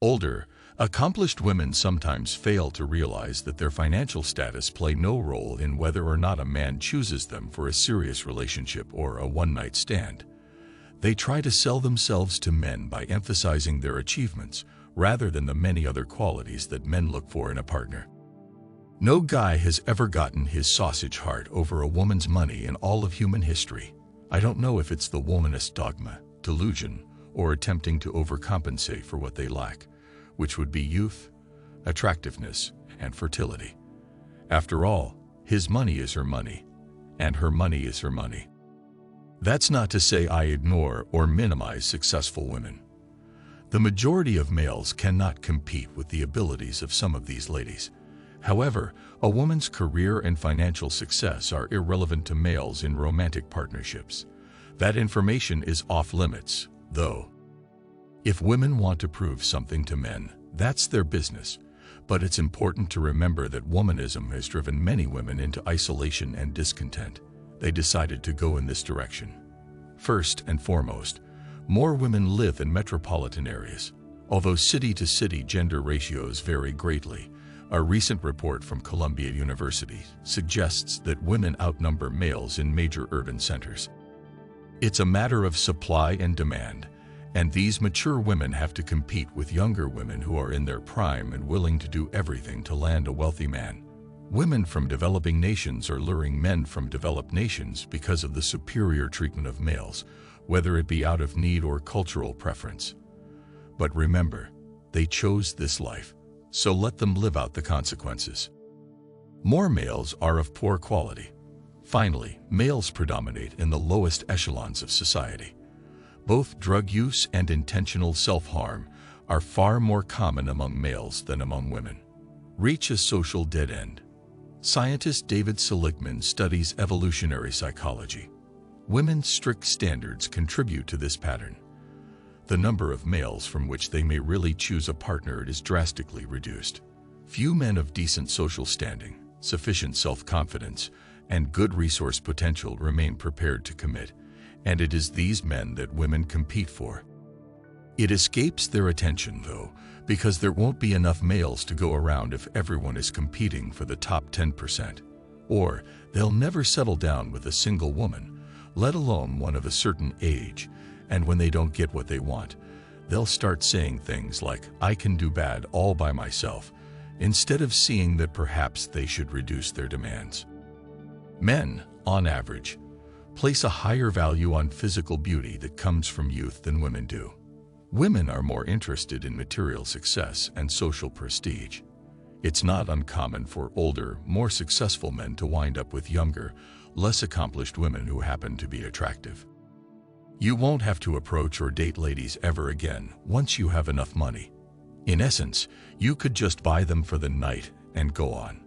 Older, accomplished women sometimes fail to realize that their financial status play no role in whether or not a man chooses them for a serious relationship or a one-night stand. They try to sell themselves to men by emphasizing their achievements rather than the many other qualities that men look for in a partner. No guy has ever gotten his sausage hard over a woman's money in all of human history. I don't know if it's the womanist dogma, delusion, or attempting to overcompensate for what they lack, which would be youth, attractiveness, and fertility. After all, his money is her money, and her money is her money. That's not to say I ignore or minimize successful women. The majority of males cannot compete with the abilities of some of these ladies. However, a woman's career and financial success are irrelevant to males in romantic partnerships. That information is off limits, though. If women want to prove something to men, that's their business. But it's important to remember that womanism has driven many women into isolation and discontent. They decided to go in this direction. First and foremost, more women live in metropolitan areas. Although city-to-city gender ratios vary greatly, a recent report from Columbia University suggests that women outnumber males in major urban centers. It's a matter of supply and demand, and these mature women have to compete with younger women who are in their prime and willing to do everything to land a wealthy man. Women from developing nations are luring men from developed nations because of the superior treatment of males, whether it be out of need or cultural preference. But remember, they chose this life, so let them live out the consequences. More males are of poor quality. Finally, males predominate in the lowest echelons of society. Both drug use and intentional self-harm are far more common among males than among women. Reach a social dead end. Scientist David Seligman studies evolutionary psychology. Women's strict standards contribute to this pattern. The number of males from which they may really choose a partner is drastically reduced. Few men of decent social standing, sufficient self-confidence, and good resource potential remain prepared to commit, and it is these men that women compete for. It escapes their attention, though, because there won't be enough males to go around if everyone is competing for the top 10%. Or they'll never settle down with a single woman, let alone one of a certain age, and when they don't get what they want, they'll start saying things like, "I can do bad all by myself," instead of seeing that perhaps they should reduce their demands. Men, on average, place a higher value on physical beauty that comes from youth than women do. Women are more interested in material success and social prestige. It's not uncommon for older, more successful men to wind up with younger, less accomplished women who happen to be attractive. You won't have to approach or date ladies ever again once you have enough money. In essence, you could just buy them for the night and go on.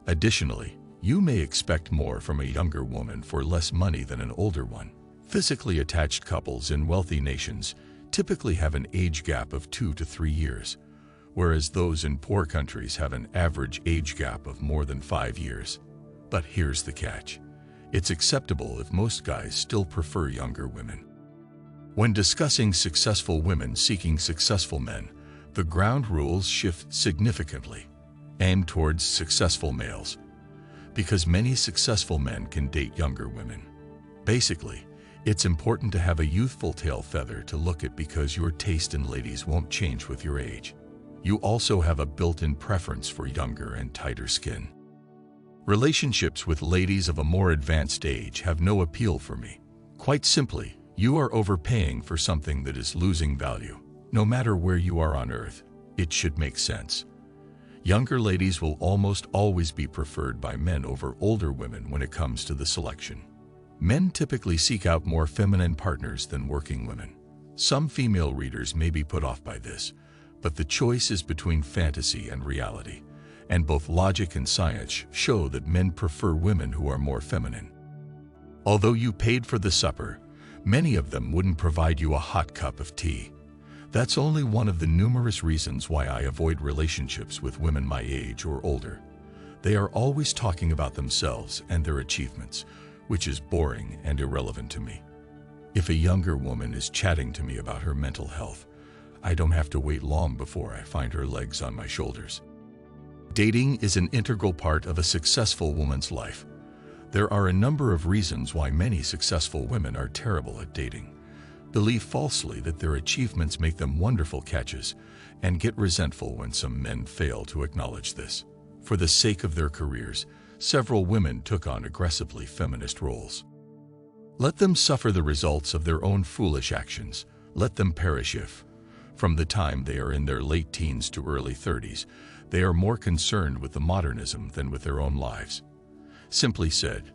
Additionally, you may expect more from a younger woman for less money than an older one. Physically attached couples in wealthy nations typically have an age gap of 2 to 3 years, whereas those in poor countries have an average age gap of more than 5 years. But here's the catch. It's acceptable if most guys still prefer younger women. When discussing successful women seeking successful men, the ground rules shift significantly. Aim towards successful males, because many successful men can date younger women. Basically, it's important to have a youthful tail feather to look at because your taste in ladies won't change with your age. You also have a built-in preference for younger and tighter skin. Relationships with ladies of a more advanced age have no appeal for me. Quite simply, you are overpaying for something that is losing value. No matter where you are on Earth, it should make sense. Younger ladies will almost always be preferred by men over older women when it comes to the selection. Men typically seek out more feminine partners than working women. Some female readers may be put off by this, but the choice is between fantasy and reality, and both logic and science show that men prefer women who are more feminine. Although you paid for the supper, many of them wouldn't provide you a hot cup of tea. That's only one of the numerous reasons why I avoid relationships with women my age or older. They are always talking about themselves and their achievements, which is boring and irrelevant to me. If a younger woman is chatting to me about her mental health, I don't have to wait long before I find her legs on my shoulders. Dating is an integral part of a successful woman's life. There are a number of reasons why many successful women are terrible at dating, believe falsely that their achievements make them wonderful catches, and get resentful when some men fail to acknowledge this. For the sake of their careers, several women took on aggressively feminist roles. Let them suffer the results of their own foolish actions. Let them perish if, from the time they are in their late teens to early 30s, they are more concerned with the modernism than with their own lives. Simply said,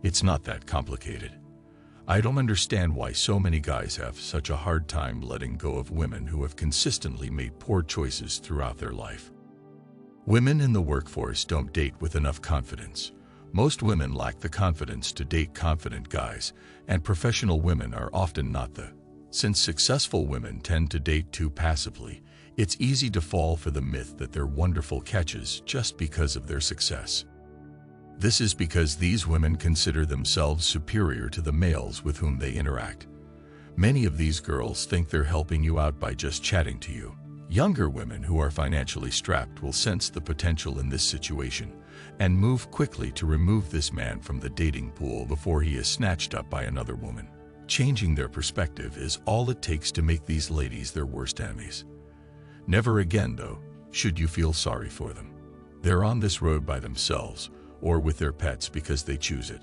it's not that complicated. I don't understand why so many guys have such a hard time letting go of women who have consistently made poor choices throughout their life. Women in the workforce don't date with enough confidence. Most women lack the confidence to date confident guys, and professional women are often not the. Since successful women tend to date too passively, it's easy to fall for the myth that they're wonderful catches just because of their success. This is because these women consider themselves superior to the males with whom they interact. Many of these girls think they're helping you out by just chatting to you. Younger women who are financially strapped will sense the potential in this situation and move quickly to remove this man from the dating pool before he is snatched up by another woman. Changing their perspective is all it takes to make these ladies their worst enemies. Never again, though, should you feel sorry for them. They're on this road by themselves or with their pets because they choose it.